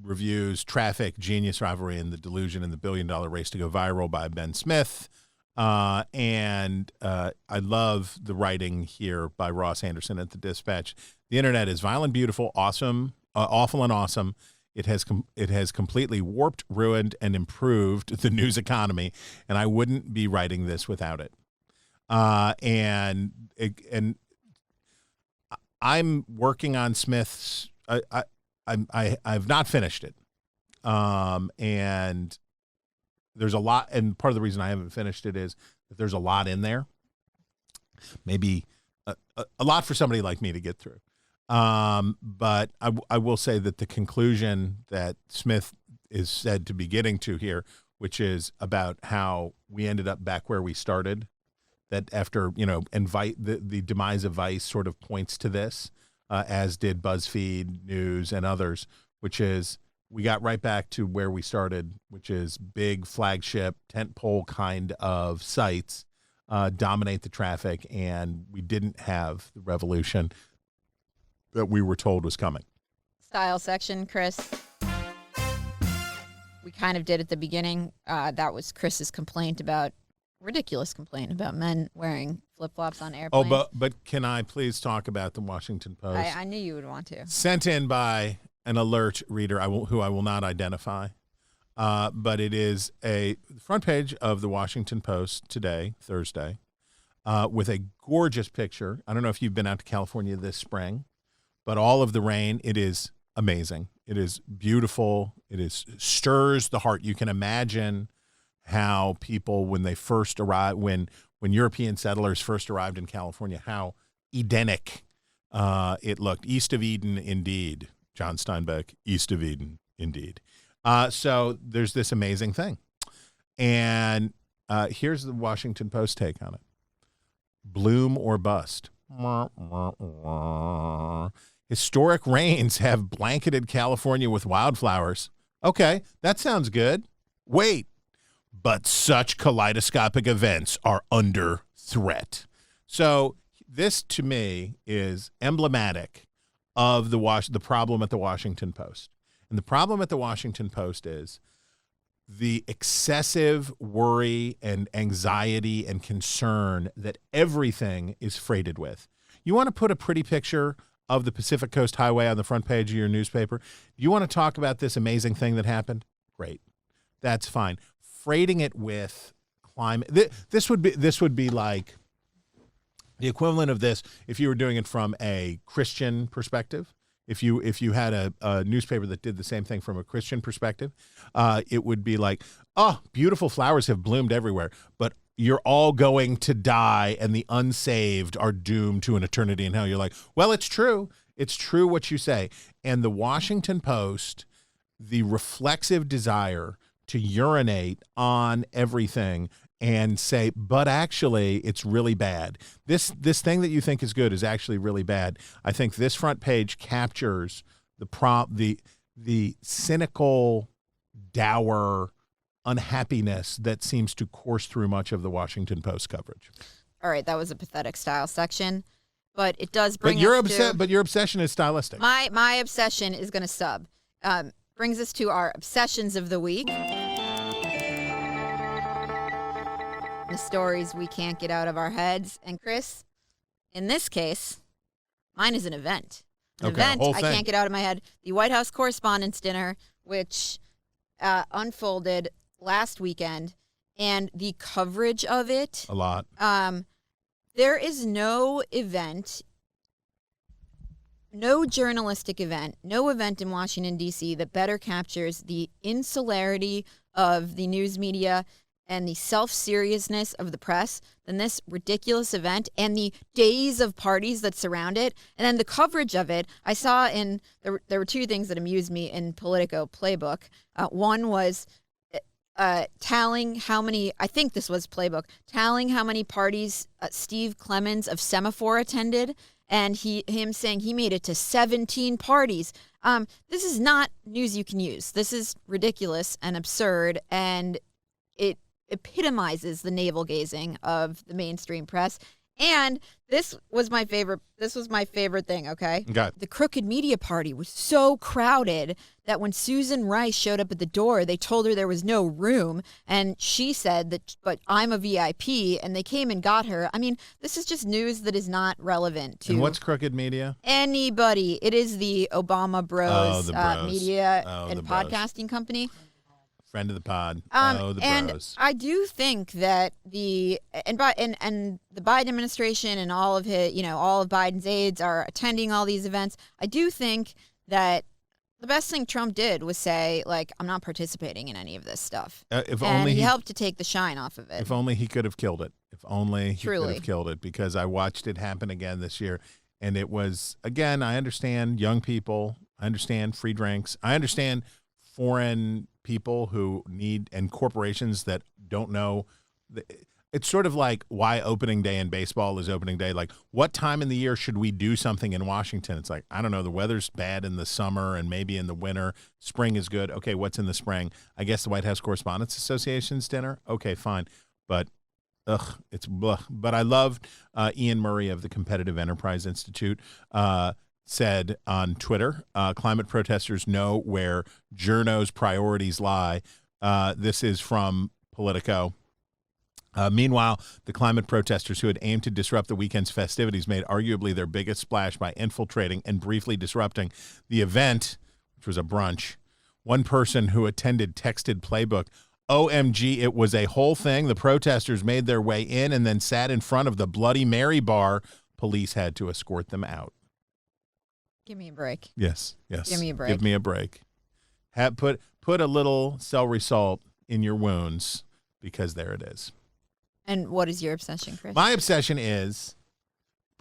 reviews Traffic, Genius, Rivalry, and the Delusion in the $1 billion Race to Go Viral by Ben Smith. And I love the writing here by Ross Anderson at the Dispatch. The internet is violent, beautiful, awesome, awful, and awesome. It has completely warped, ruined, and improved the news economy, and I wouldn't be writing this without it. And I'm working on Smith's. I've not finished it, and there's a lot. And part of the reason I haven't finished it is that there's a lot in there. Maybe a lot for somebody like me to get through. But I will say that the conclusion that Smith is said to be getting to here, which is about how we ended up back where we started, that after, the demise of Vice sort of points to this, as did BuzzFeed News and others, which is we got right back to where we started, which is big flagship tentpole kind of sites dominate the traffic, and we didn't have the revolution that we were told was coming. Style section, Chris. We kind of did at the beginning. That was Chris's ridiculous complaint about men wearing flip-flops on airplanes. Oh, but can I please talk about the Washington Post? I knew you would want to. Sent in by an alert reader who I will not identify. But it is a front page of the Washington Post today, Thursday. with a gorgeous picture. I don't know if you've been out to California this spring, but all of the rain, it is amazing. It is beautiful. It stirs the heart. You can imagine how people, when they first arrived, when European settlers first arrived in California, how Edenic it looked. East of Eden, indeed. John Steinbeck, East of Eden, indeed. So there's this amazing thing. And here's the Washington Post take on it. Bloom or bust. Historic rains have blanketed California with wildflowers. Okay, that sounds good. Wait, but such kaleidoscopic events are under threat. So this, to me, is emblematic of the problem at the Washington Post. And the problem at the Washington Post is the excessive worry and anxiety and concern that everything is freighted with. You want to put a pretty picture of the Pacific Coast Highway on the front page of your newspaper? Do you want to talk about this amazing thing that happened? Great. That's fine. Freighting it with climate. This would be like the equivalent of this if you were doing it from a Christian perspective. If you had a newspaper that did the same thing from a Christian perspective, it would be like, oh, beautiful flowers have bloomed everywhere, but you're all going to die and the unsaved are doomed to an eternity in hell. You're like, well, it's true. It's true what you say. And the Washington Post, the reflexive desire to urinate on everything and say, but actually, it's really bad. This thing that you think is good is actually really bad. I think this front page captures the cynical, dour unhappiness that seems to course through much of the Washington Post coverage. All right, that was a pathetic style section, but it does bring But your obsession is stylistic. My obsession is going to sub. Brings us to our obsessions of the week. The stories we can't get out of our heads. And Chris, in this case, mine is an event. An event I can't get out of my head. The White House Correspondents Dinner, which unfolded last weekend, and the coverage of it. A lot. There is no event, no journalistic event, no event in Washington, D.C. that better captures the insularity of the news media and the self-seriousness of the press than this ridiculous event and the days of parties that surround it. And then the coverage of it, I saw there were two things that amused me in Politico Playbook. One was tallying how many, I think this was Playbook, tallying how many parties Steve Clemons of Semafor attended, and him saying he made it to 17 parties. This is not news you can use. This is ridiculous and absurd, and it epitomizes the navel-gazing of the mainstream press. And this was my favorite thing, okay? The Crooked Media Party was so crowded that when Susan Rice showed up at the door, they told her there was no room, and she said that, but I'm a VIP, and they came and got her. I mean, this is just news that is not relevant to... And what's Crooked Media? Anybody. It is the Obama Bros, media and podcasting company. Friend of the pod. And bros. I do think that the Biden administration and all of Biden's aides are attending all these events. I do think that the best thing Trump did was say, like, I'm not participating in any of this stuff. He helped to take the shine off of it. If only he could have killed it. If only he could have killed it, because I watched it happen again this year. And it was, again, I understand young people. I understand free drinks. I understand foreign people who need, and corporations that don't know. It's sort of like why opening day in baseball is opening day. Like, what time in the year should we do something in Washington? It's like, I don't know, the weather's bad in the summer and maybe in the winter. Spring is good. Okay, what's in the spring? I guess the White House Correspondents Association's dinner. Okay, fine. But it's blah. But I loved Ian Murray of the Competitive Enterprise Institute said on Twitter, climate protesters know where journos' priorities lie. This is from Politico. Meanwhile, the climate protesters who had aimed to disrupt the weekend's festivities made arguably their biggest splash by infiltrating and briefly disrupting the event, which was a brunch. One person who attended texted Playbook, OMG, it was a whole thing. The protesters made their way in and then sat in front of the Bloody Mary bar. Police had to escort them out. Give me a break. Yes. Give me a break. Give me a break. Put a little celery salt in your wounds, because there it is. And what is your obsession, Chris? My obsession is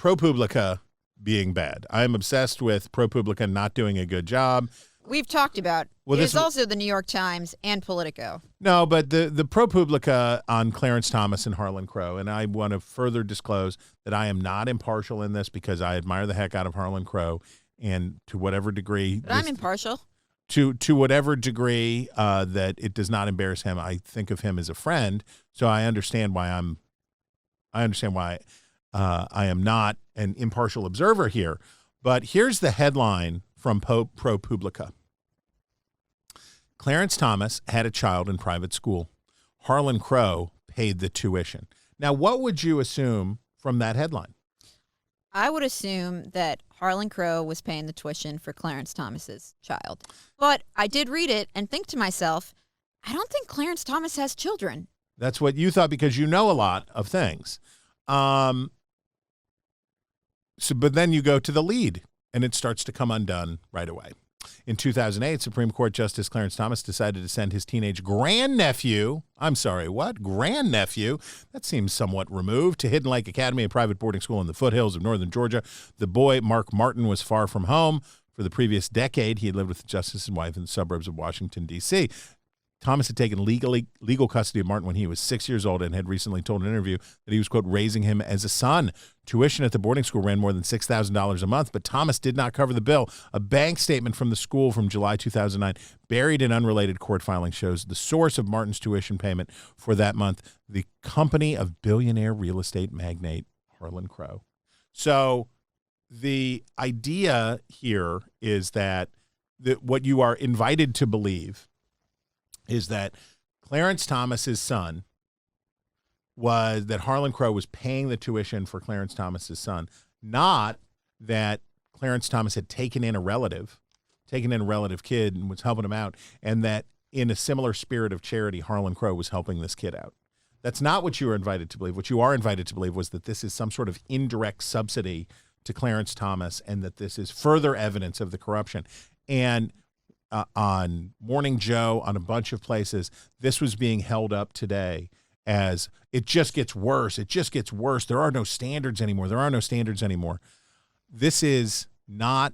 ProPublica being bad. I'm obsessed with ProPublica not doing a good job. We've talked about. It's also the New York Times and Politico. No, but the ProPublica on Clarence Thomas and Harlan Crow, and I want to further disclose that I am not impartial in this because I admire the heck out of Harlan Crow, and to whatever degree. But I'm impartial. To whatever degree that it does not embarrass him, I think of him as a friend. So I understand why I am not an impartial observer here. But here's the headline from ProPublica. Clarence Thomas had a child in private school. Harlan Crow paid the tuition. Now, what would you assume from that headline? I would assume that Harlan Crow was paying the tuition for Clarence Thomas's child. But I did read it and think to myself, I don't think Clarence Thomas has children. That's what you thought because you know a lot of things. But then you go to the lead, and it starts to come undone right away. In 2008, Supreme Court Justice Clarence Thomas decided to send his teenage grandnephew, grandnephew, that seems somewhat removed, to Hidden Lake Academy, a private boarding school in the foothills of northern Georgia. The boy, Mark Martin, was far from home. For the previous decade, he had lived with the justice's wife in the suburbs of Washington, D.C. Thomas had taken legal custody of Martin when he was 6 years old and had recently told in an interview that he was, quote, raising him as a son. Tuition at the boarding school ran more than $6,000 a month, but Thomas did not cover the bill. A bank statement from the school from July 2009, buried in unrelated court filing, shows the source of Martin's tuition payment for that month, the company of billionaire real estate magnate Harlan Crow. So the idea here is that what you are invited to believe is that Clarence Thomas's son that Harlan Crow was paying the tuition for Clarence Thomas's son, not that Clarence Thomas had taken in a relative kid and was helping him out, and that in a similar spirit of charity, Harlan Crow was helping this kid out. That's not what you were invited to believe. What you are invited to believe was that this is some sort of indirect subsidy to Clarence Thomas and that this is further evidence of the corruption. And on Morning Joe, on a bunch of places, this was being held up today as it just gets worse. It just gets worse. There are no standards anymore. This is not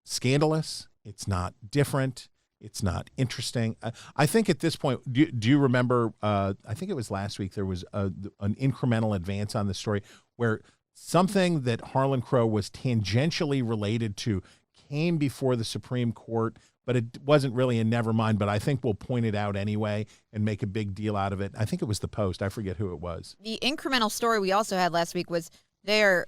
scandalous. It's not different. It's not interesting. I think at this point, do you remember, I think it was last week, there was an incremental advance on this story where something that Harlan Crow was tangentially related to came before the Supreme Court, but it wasn't really a never mind, but I think we'll point it out anyway and make a big deal out of it. I think it was the Post. I forget who it was. The incremental story we also had last week was they're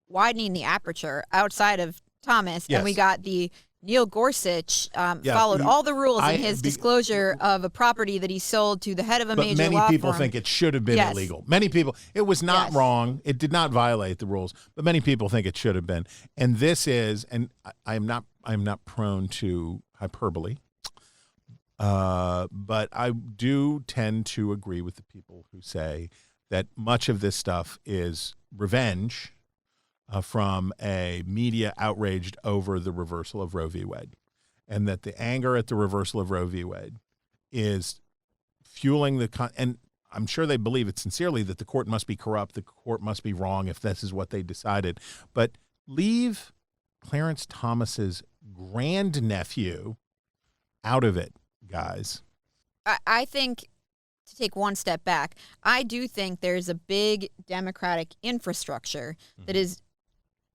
widening the aperture outside of Thomas, yes. And we got the Neil Gorsuch followed all the rules in his disclosure of a property that he sold to the head of a major law firm. Many people think it should have been illegal. Many people, it was not wrong. It did not violate the rules, but many people think it should have been. And this is, and I am not prone to hyperbole, but I do tend to agree with the people who say that much of this stuff is revenge from a media outraged over the reversal of Roe v. Wade, and that the anger at the reversal of Roe v. Wade is fueling and I'm sure they believe it sincerely, that the court must be corrupt, the court must be wrong if this is what they decided. But leave Clarence Thomas's grandnephew out of it, guys. I think, to take one step back, I do think there's a big Democratic infrastructure that is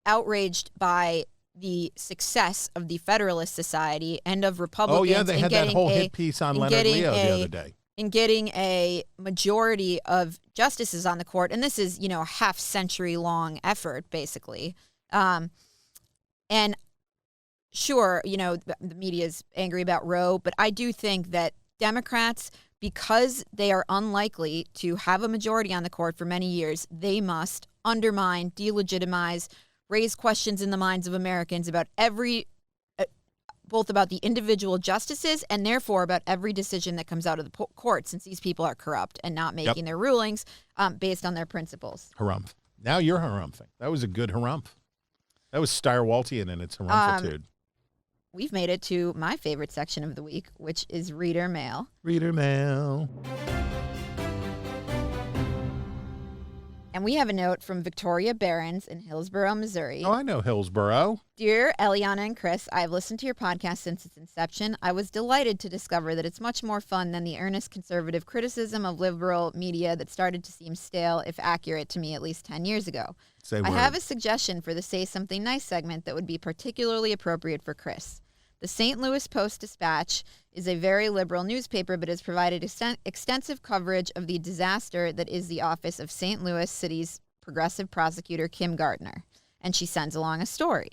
outraged by the success of the Federalist Society and of Republicans. Oh, yeah, they had that whole hit piece on Leonard Leo the other day. In getting a majority of justices on the court. And this is, a half-century-long effort, basically. And sure, the media is angry about Roe, but I do think that Democrats, because they are unlikely to have a majority on the court for many years, they must undermine, delegitimize, raise questions in the minds of Americans about every both about the individual justices and therefore about every decision that comes out of the court, since these people are corrupt and not making their rulings based on their principles. Harumph. Now you're harumphing. That was a good harumph. That was Stirewaltian in its harumphitude. We've made it to my favorite section of the week, which is Reader Mail. Reader Mail. And we have a note from Victoria Behrens in Hillsborough, Missouri. Oh, I know Hillsborough. Dear Eliana and Chris, I've listened to your podcast since its inception. I was delighted to discover that it's much more fun than the earnest conservative criticism of liberal media that started to seem stale, if accurate, to me at least 10 years ago. I have a suggestion for the Say Something Nice segment that would be particularly appropriate for Chris. The St. Louis Post-Dispatch is a very liberal newspaper, but has provided extensive coverage of the disaster that is the office of St. Louis City's progressive prosecutor, Kim Gardner, and she sends along a story.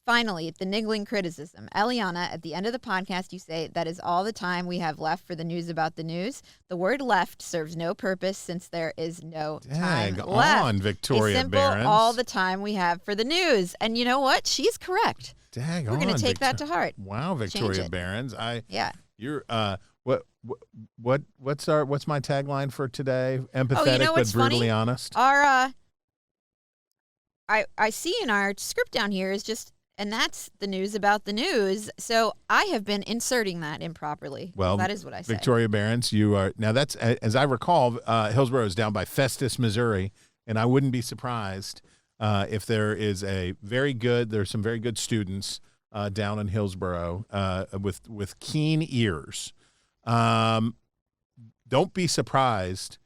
Finally, the niggling criticism. Eliana, at the end of the podcast, you say that is all the time we have left for the news about the news. The word left serves no purpose since there is no time left. On, Victoria simple, Behrens. all the time we have for the wews. And you know what? She's correct. Dang We're going to take that to heart. Wow, Victoria Behrens. You're what's my tagline for today? Empathetic but brutally honest. Our I see in our script down here is just, and that's the news about the news. So I have been inserting that improperly. Well, that is what I said. Victoria Behrens, you are now. That's as I recall. Hillsborough is down by Festus, Missouri, and I wouldn't be surprised if there is there's some very good students down in Hillsborough with keen ears. Don't be surprised.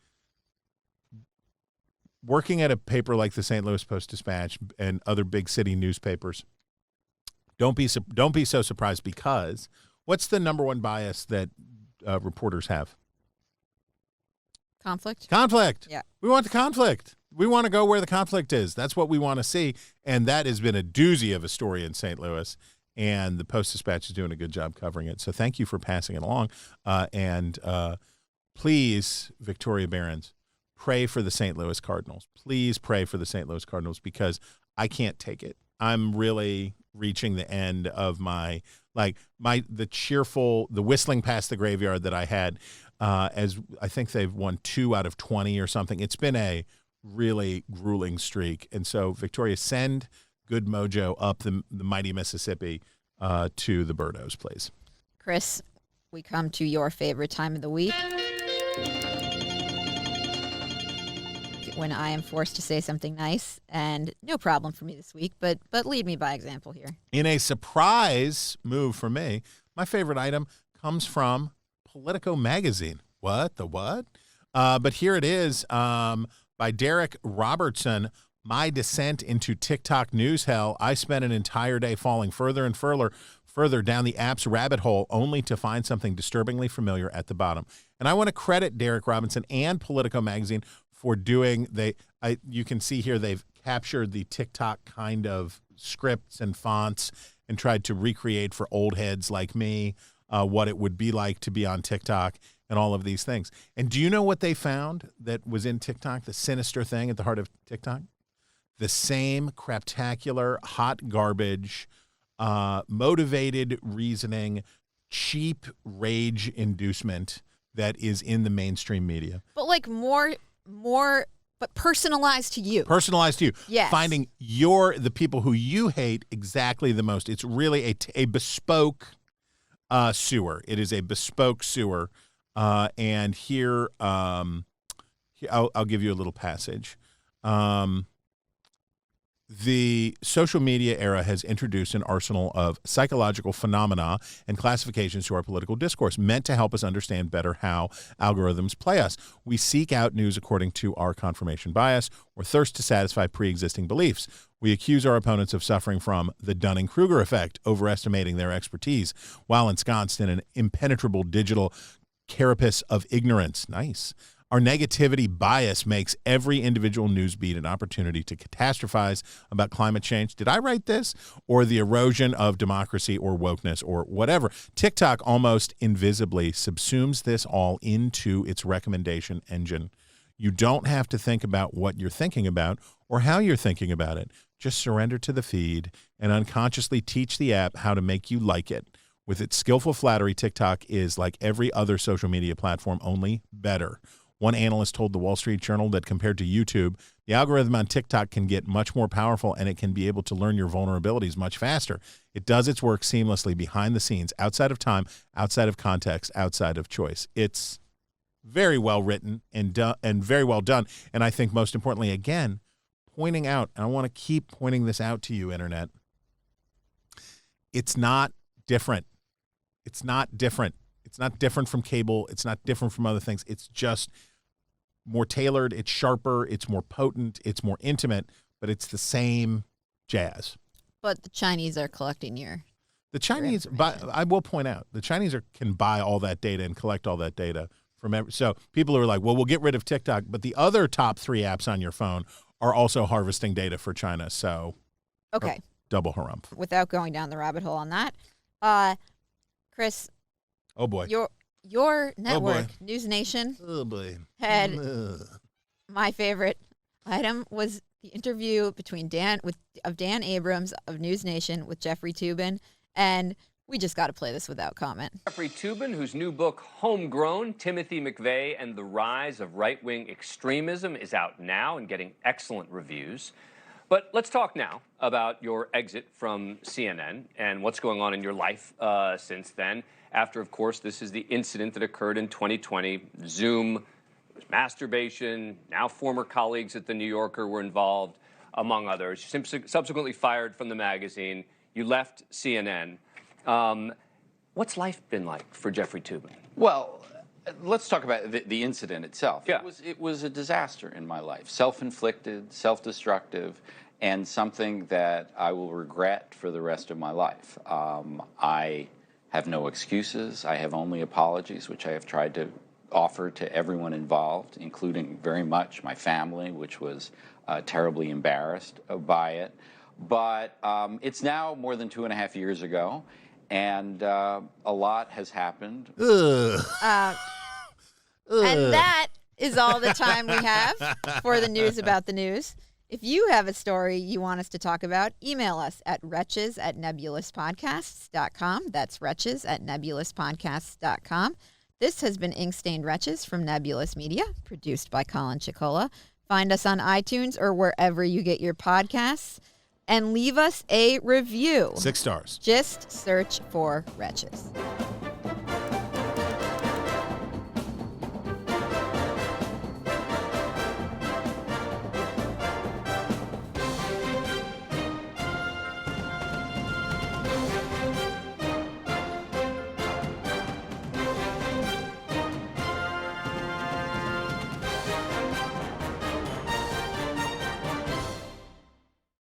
Working at a paper like the St. Louis Post-Dispatch and other big city newspapers, don't be so surprised, because what's the number one bias that reporters have? Conflict. Yeah. We want the conflict. We want to go where the conflict is. That's what we want to see. And that has been a doozy of a story in St. Louis. And the Post-Dispatch is doing a good job covering it. So thank you for passing it along. And please, Victoria Behrens, pray for the St. Louis Cardinals. Please pray for the St. Louis Cardinals, because I can't take it. I'm really reaching the end of the whistling past the graveyard that I had, as I think they've won 2 out of 20 or something. It's been a really grueling streak. And so, Victoria, send good mojo up the mighty Mississippi to the Birdos, please. Chris, we come to your favorite time of the week, when I am forced to say something nice, and no problem for me this week, but lead me by example here. In a surprise move for me, my favorite item comes from Politico magazine. What? But here it is, by Derek Robertson. My descent into TikTok news hell. I spent an entire day falling further and further down the app's rabbit hole, only to find something disturbingly familiar at the bottom. And I want to credit Derek Robinson and Politico magazine for doing, you can see here they've captured the TikTok kind of scripts and fonts and tried to recreate for old heads like me what it would be like to be on TikTok and all of these things. And do you know what they found that was in TikTok, the sinister thing at the heart of TikTok? The same craptacular, hot garbage, motivated reasoning, cheap rage inducement that is in the mainstream media. But like more, but personalized to you. Personalized to you. Yes. Finding the people who you hate exactly the most. It's really a bespoke sewer. It is a bespoke sewer. And here, I'll give you a little passage. The social media era has introduced an arsenal of psychological phenomena and classifications to our political discourse, meant to help us understand better how algorithms play us. We seek out news according to our confirmation bias or thirst to satisfy pre-existing beliefs. We accuse our opponents of suffering from the Dunning-Kruger effect, overestimating their expertise, while ensconced in an impenetrable digital carapace of ignorance. Nice. Our negativity bias makes every individual news beat an opportunity to catastrophize about climate change. Did I write this? Or the erosion of democracy or wokeness or whatever. TikTok almost invisibly subsumes this all into its recommendation engine. You don't have to think about what you're thinking about or how you're thinking about it. Just surrender to the feed and unconsciously teach the app how to make you like it. With its skillful flattery, TikTok is like every other social media platform, only better. One analyst told the Wall Street Journal that compared to YouTube, the algorithm on TikTok can get much more powerful and it can be able to learn your vulnerabilities much faster. It does its work seamlessly behind the scenes, outside of time, outside of context, outside of choice. It's very well written and very well done. And I think most importantly, again, pointing out, and I want to keep pointing this out to you, Internet, it's not different. It's not different. It's not different from cable. It's not different from other things. It's just more tailored. It's sharper. It's more potent. It's more intimate, but it's the same jazz. But the Chinese are collecting The Chinese, I will point out, the Chinese can buy all that data and collect all that data from so people are like, well, we'll get rid of TikTok, but the other top 3 apps on your phone are also harvesting data for China. So, okay, double harumph. Without going down the rabbit hole on that, Chris. Oh boy. Your network, News Nation. Oh boy. Had my favorite item was the interview between Dan Abrams of News Nation with Jeffrey Toobin, and we just got to play this without comment. Jeffrey Toobin, whose new book, Homegrown, Timothy McVeigh and the Rise of Right-Wing Extremism, is out now and getting excellent reviews. But let's talk now about your exit from CNN and what's going on in your life since then. After, of course, this is the incident that occurred in 2020, Zoom, masturbation, now former colleagues at The New Yorker were involved, among others. Subsequently fired from the magazine. You left CNN. What's life been like for Jeffrey Toobin? Well, let's talk about the incident itself. Yeah. It was a disaster in my life, self-inflicted, self-destructive, and something that I will regret for the rest of my life. I have no excuses. I have only apologies, which I have tried to offer to everyone involved, including very much my family, which was terribly embarrassed by it. But it's now more than 2.5 years ago, and a lot has happened. And that is all the time we have for the news about the news. If you have a story you want us to talk about, email us at wretches@nebulouspodcasts.com. That's wretches@nebulouspodcasts.com. This has been Ink-Stained Wretches from Nebulous Media, produced by Colin Chicola. Find us on iTunes or wherever you get your podcasts, and leave us a review. 6 stars. Just search for Wretches.